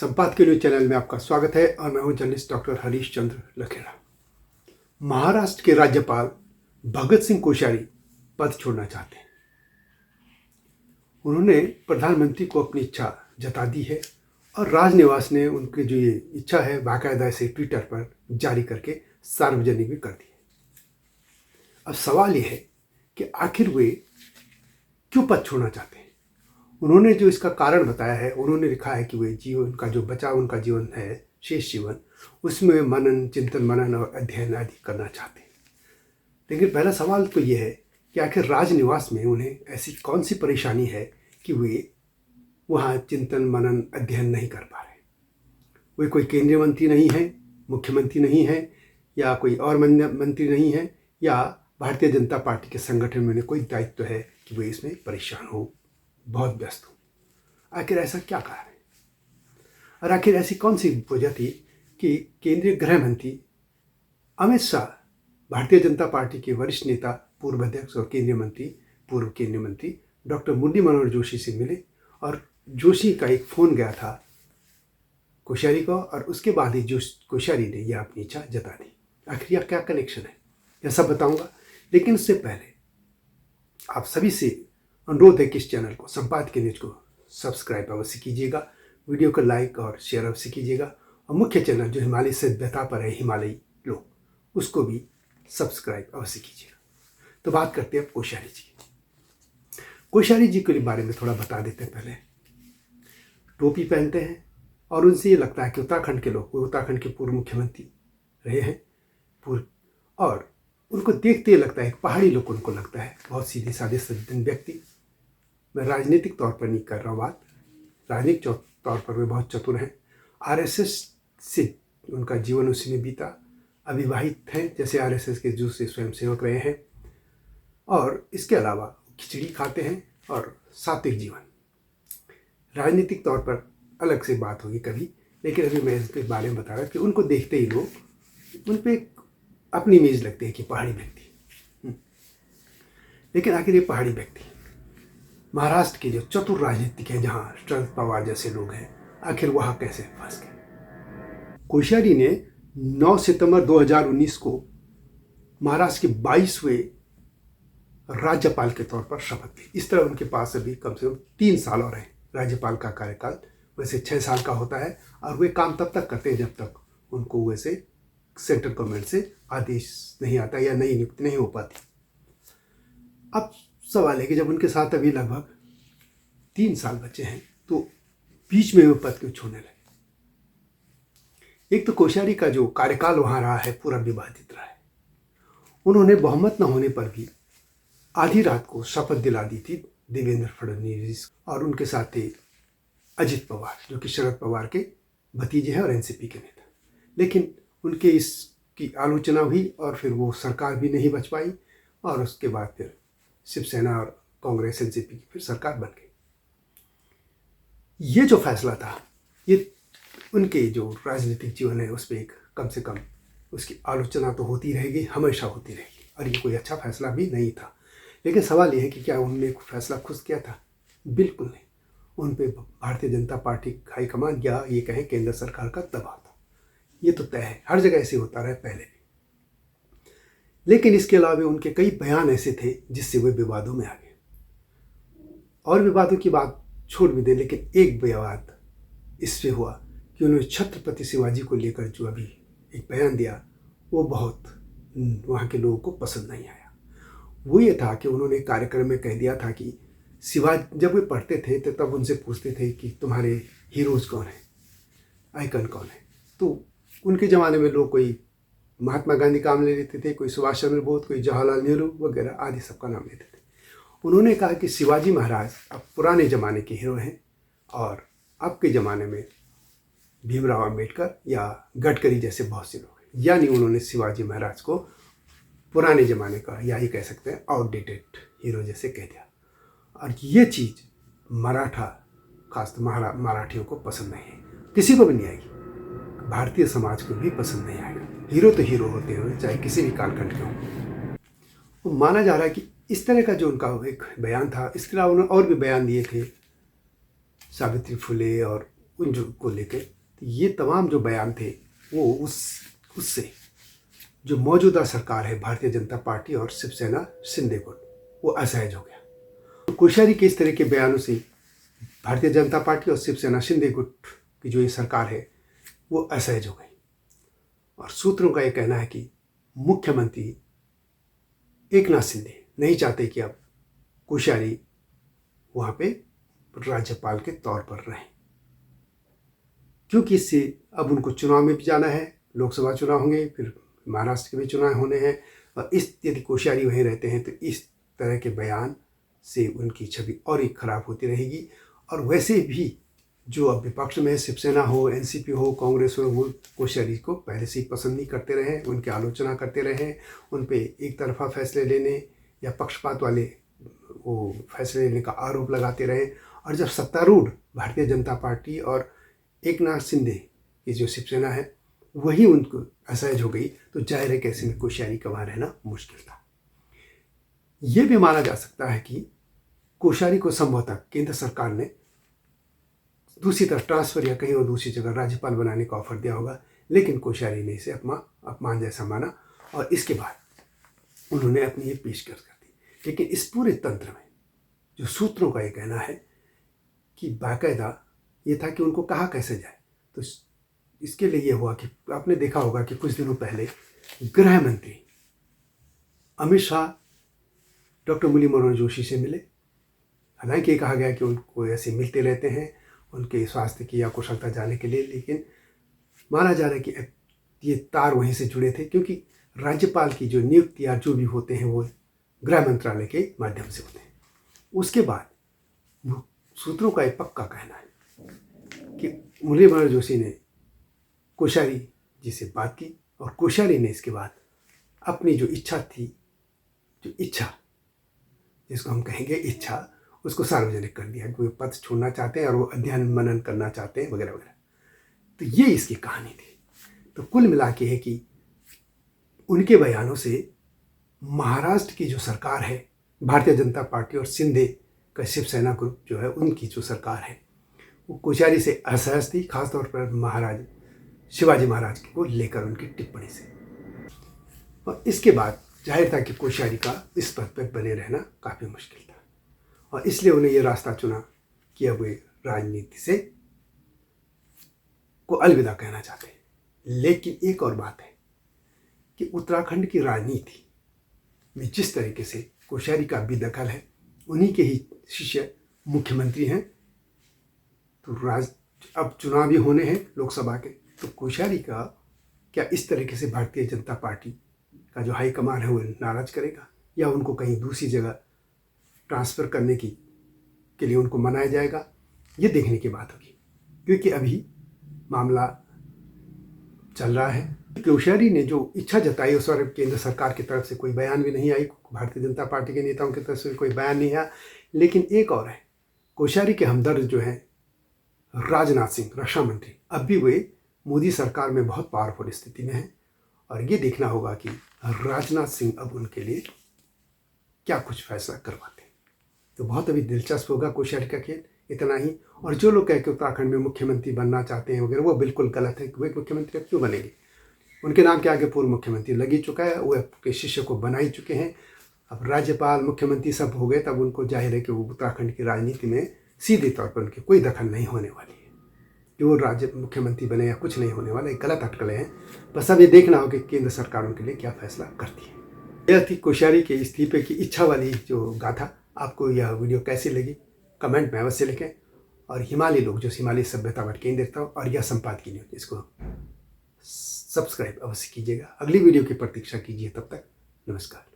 संपाद के news channel में आपका स्वागत है और मैं हूं जर्नलिस्ट डॉक्टर हरीश चंद्र लखेड़ा। महाराष्ट्र के राज्यपाल भगत सिंह कोश्यारी पद छोड़ना चाहते हैं। उन्होंने प्रधानमंत्री को अपनी इच्छा जता दी है और राजनिवास ने उनकी जो ये इच्छा है बाकायदा से ट्विटर पर जारी करके सार्वजनिक भी कर दी है। अब सवाल ये है कि आखिर वे क्यों पद छोड़ना चाहते हैं। उन्होंने जो इसका कारण बताया है, उन्होंने लिखा है कि वे जीवन का जो बचा उनका जीवन है, शेष जीवन, उसमें मनन, चिंतन मनन और अध्ययन आदि करना चाहते हैं। लेकिन पहला सवाल तो ये है कि आखिर राजनिवास में उन्हें ऐसी कौन सी परेशानी है कि वे वहाँ चिंतन मनन अध्ययन नहीं कर पा रहे। वे कोई केंद्रीय मंत्री नहीं है, मुख्यमंत्री नहीं है, या कोई और मंत्री नहीं है, या भारतीय जनता पार्टी के संगठन में उन्हें कोई दायित्व है कि वे इसमें परेशान हो, बहुत व्यस्त हो। आखिर ऐसा क्या कारण है और आखिर ऐसी कौन सी वजह थी कि केंद्रीय गृह मंत्री अमित शाह भारतीय जनता पार्टी के वरिष्ठ नेता, पूर्व अध्यक्ष और पूर्व केंद्रीय मंत्री डॉक्टर मुरली मनोहर जोशी से मिले और जोशी का एक फ़ोन गया था कोश्यारी को और उसके बाद ही कोश्यारी ने यह अपनी इच्छा जता दी। आखिर यह क्या कनेक्शन है, यह सब बताऊंगा। लेकिन उससे पहले आप सभी से अनुरोध है कि इस चैनल को, संपादकीय न्यूज को सब्सक्राइब अवश्य कीजिएगा, वीडियो को लाइक और शेयर अवश्य कीजिएगा और मुख्य चैनल जो हिमालय सभ्यता पर है, हिमालयी लोग, उसको भी सब्सक्राइब अवश्य कीजिएगा। तो बात करते हैं अब कोश्यारी जी। कोश्यारी जी के बारे में थोड़ा बता देते हैं। पहले टोपी पहनते हैं और उनसे ये लगता है कि उत्तराखंड के लोग, वो उत्तराखंड के पूर्व मुख्यमंत्री रहे हैं और उनको देखते लगता है एक पहाड़ी लोग उनको लगता है, बहुत सीधे साधे सज्जन व्यक्ति। मैं राजनीतिक तौर पर नहीं कर रहा हूँ बात, राजनीतिक तौर पर वे बहुत चतुर हैं। आरएसएस से उनका जीवन उसी में बीता, अविवाहित हैं, जैसे आरएसएस के दूसरे स्वयंसेवक रहे हैं, और इसके अलावा खिचड़ी खाते हैं और सात्विक जीवन। राजनीतिक तौर पर अलग से बात होगी कभी, लेकिन अभी मैं इसके बारे में बता रहा कि उनको देखते ही लोग उन पर अपनी इमेज लगती है कि पहाड़ी व्यक्ति। लेकिन आखिर ये पहाड़ी व्यक्ति महाराष्ट्र के जो चतुर राजनीतिक है, जहाँ शरद पवार जैसे लोग हैं, आखिर वहाँ कैसे फंस गए। कोश्यारी ने 9 सितंबर 2019 को महाराष्ट्र के 22वें राज्यपाल के तौर पर शपथ ली। इस तरह उनके पास अभी कम से कम 3 साल और है राज्यपाल का कार्यकाल। वैसे 6 साल का होता है और वे काम तब तक करते हैं जब तक उनको वैसे सेंट्रल गवर्नमेंट से आदेश नहीं आता या नई नियुक्ति नहीं हो पाती। अब सवाल है कि जब उनके साथ अभी लगभग 3 साल बचे हैं तो बीच में वो पद क्यों छोड़ने लगे। एक तो कोश्यारी का जो कार्यकाल वहाँ रहा है पूरा विवादित रहा है। उन्होंने बहुमत न होने पर भी आधी रात को शपथ दिला दी थी देवेंद्र फडणवीस और उनके साथ थे अजित पवार, जो कि शरद पवार के भतीजे हैं और एनसीपी के नेता। लेकिन उनके इसकी आलोचना हुई और फिर वो सरकार भी नहीं बच पाई और उसके बाद फिर शिवसेना और कांग्रेस एनसीपी की फिर सरकार बन गई। ये जो फैसला था, ये उनके जो राजनीतिक जीवन है उस पर एक कम से कम उसकी आलोचना तो होती रहेगी, हमेशा होती रहेगी, और ये कोई अच्छा फैसला भी नहीं था। लेकिन सवाल ये है कि क्या उन्होंने फैसला खुद किया था? बिल्कुल नहीं। उन पर भारतीय जनता पार्टी हाईकमान या ये कहें केंद्र सरकार का दबाव था। ये तो तय है, हर जगह ऐसे होता रहा पहले भी। लेकिन इसके अलावा उनके कई बयान ऐसे थे जिससे वे विवादों में आ गए। और विवादों की बात छोड़ भी दें, लेकिन एक विवाद इससे हुआ कि उन्होंने छत्रपति शिवाजी को लेकर जो अभी एक बयान दिया, वो बहुत वहाँ के लोगों को पसंद नहीं आया। वो ये था कि उन्होंने कार्यक्रम में कह दिया था कि शिवाजी, जब वे पढ़ते थे तो तब उनसे पूछते थे कि तुम्हारे हीरोज़ कौन हैं, आइकन कौन है। तो उनके ज़माने में लोग कोई महात्मा गांधी का नाम ले लेते थे, कोई सुभाष चंद्र बोस, कोई जवाहरलाल नेहरू वगैरह आदि सबका नाम लेते थे। उन्होंने कहा कि शिवाजी महाराज अब पुराने ज़माने के हीरो हैं और अब के ज़माने में भीमराव अंबेडकर या गडकरी जैसे बहुत से लोग हैं। यानी उन्होंने शिवाजी महाराज को पुराने ज़माने का, या ये कह सकते हैं आउटडेटेड हीरो जैसे कह दिया। और ये चीज़ मराठा, खासतौर मराठियों को पसंद नहीं है, किसी को भी नहीं आएगी, भारतीय समाज को भी पसंद नहीं आएगा। हीरो तो हीरो होते हैं, चाहे किसी भी कालखंड के हों। वो माना जा रहा है कि इस तरह का जो उनका एक बयान था, इसके अलावा उन्होंने और भी बयान दिए थे, सावित्री फुले और उन जो को लेकर, तो ये तमाम जो बयान थे वो उससे जो मौजूदा सरकार है भारतीय जनता पार्टी और शिवसेना शिंदे गुट, वो असहज हो गया। तो कोश्यारी के इस तरह के बयानों से भारतीय जनता पार्टी और शिवसेना शिंदे गुट की जो ये सरकार है वो असहज हो गई। और सूत्रों का ये कहना है कि मुख्यमंत्री एकनाथ शिंदे नहीं चाहते कि अब कोश्यारी वहाँ पे राज्यपाल के तौर पर रहें, क्योंकि इससे अब उनको चुनाव में भी जाना है, लोकसभा चुनाव होंगे, फिर महाराष्ट्र के भी चुनाव होने हैं। और यदि कोश्यारी वहीं रहते हैं तो इस तरह के बयान से उनकी छवि और ही खराब होती रहेगी। और वैसे भी जो अब विपक्ष में शिवसेना हो, एनसीपी हो, कांग्रेस हो, वो कोश्यारी को पहले से ही पसंद नहीं करते रहे, उनकी आलोचना करते रहे, उन पे एक तरफा फैसले लेने या पक्षपात वाले वो फैसले लेने का आरोप लगाते रहे। और जब सत्तारूढ़ भारतीय जनता पार्टी और एकनाथ शिंदे की जो शिवसेना है वही उनको असहज हो गई, तो जाहिर है कि ऐसे में कोश्यारी का वहाँ रहना मुश्किल था। ये भी माना जा सकता है कि कोश्यारी को संभवतः केंद्र सरकार ने दूसरी तरफ ट्रांसफर या कहीं और दूसरी जगह राज्यपाल बनाने का ऑफर दिया होगा, लेकिन कोश्यारी ने इसे अपमान जैसा माना और इसके बाद उन्होंने अपनी ये पेशकश कर दी। लेकिन इस पूरे तंत्र में जो सूत्रों का ये कहना है कि बाकायदा ये था कि उनको कहा कैसे जाए। तो इसके लिए ये हुआ कि आपने देखा होगा कि कुछ दिनों पहले गृह मंत्री अमित शाह डॉक्टर मुरली मनोहर जोशी से मिले। हालांकि कहा गया कि उनको ऐसे मिलते रहते हैं उनके स्वास्थ्य की या कुशलता जानने के लिए, लेकिन माना जा रहा है कि ये तार वहीं से जुड़े थे, क्योंकि राज्यपाल की जो नियुक्ति या जो भी होते हैं वो गृह मंत्रालय के माध्यम से होते हैं। उसके बाद सूत्रों का एक पक्का कहना है कि मुरली मनोहर जोशी ने कोश्यारी जी से बात की और कोश्यारी ने इसके बाद अपनी जो इच्छा थी, जो इच्छा जिसको हम कहेंगे इच्छा, उसको सार्वजनिक कर दिया कि वो पद छोड़ना चाहते हैं और वो अध्ययन मनन करना चाहते हैं वगैरह वगैरह। तो ये इसकी कहानी थी। तो कुल मिला के है कि उनके बयानों से महाराष्ट्र की जो सरकार है भारतीय जनता पार्टी और शिंदे का शिवसेना ग्रुप जो है उनकी जो सरकार है वो कोश्यारी से असहज थी, खासतौर पर महाराज शिवाजी महाराज को लेकर उनकी टिप्पणी से। और इसके बाद जाहिर था कि कोश्यारी का इस पद पर बने रहना काफ़ी मुश्किल था और इसलिए उन्हें यह रास्ता चुना कि अब वे राजनीति से को अलविदा कहना चाहते हैं। लेकिन एक और बात है कि उत्तराखंड की राजनीति में जिस तरीके से कोश्यारी का भी दखल है, उन्हीं के ही शिष्य मुख्यमंत्री हैं। तो अब चुनाव भी होने हैं लोकसभा के, तो कोश्यारी का क्या इस तरीके से भारतीय जनता पार्टी का जो हाईकमान है वो नाराज करेगा या उनको कहीं दूसरी जगह ट्रांसफ़र करने के लिए उनको मनाया जाएगा, ये देखने की बात होगी। क्योंकि अभी मामला चल रहा है। कोश्यारी ने जो इच्छा जताई उस वक्त केंद्र सरकार की तरफ से कोई बयान भी नहीं आई, भारतीय जनता पार्टी के नेताओं की तरफ से कोई बयान नहीं आया। लेकिन एक और है, कोश्यारी के हमदर्द जो हैं राजनाथ सिंह रक्षा मंत्री, अब भी वे मोदी सरकार में बहुत पावरफुल स्थिति में हैं और ये देखना होगा कि राजनाथ सिंह अब उनके लिए क्या कुछ फैसला करवाते हैं। तो बहुत अभी दिलचस्प होगा कोश्यारी का खेल। इतना ही। और जो लोग कह के उत्तराखंड में मुख्यमंत्री बनना चाहते हैं वगैरह, वो बिल्कुल गलत है। वे मुख्यमंत्री अब क्यों बनेंगे? उनके नाम के आगे पूर्व मुख्यमंत्री लग ही चुका है, वो आपके शिष्य को बना ही चुके हैं। अब राज्यपाल मुख्यमंत्री सब हो गए, तब उनको जाहिर है कि वो उत्तराखंड की राजनीति में सीधे तौर पर उनकी कोई दखल नहीं होने वाली है। कि वो राज्य मुख्यमंत्री बने या कुछ नहीं होने वाला, एक गलत अटकलें हैं। बस अब ये देखना हो कि केंद्र सरकार उनके लिए क्या फैसला करती है। यह थी कोश्यारी के इस्तीफे की इच्छा वाली जो गाथा। आपको यह वीडियो कैसी लगी कमेंट में अवश्य लिखें। और हिमालय लोग जो हिमालय सभ्यता पर केंद्रित हो और यह संपादकीय न्यूज़, इसको सब्सक्राइब अवश्य कीजिएगा। अगली वीडियो की प्रतीक्षा कीजिए। तब तक नमस्कार।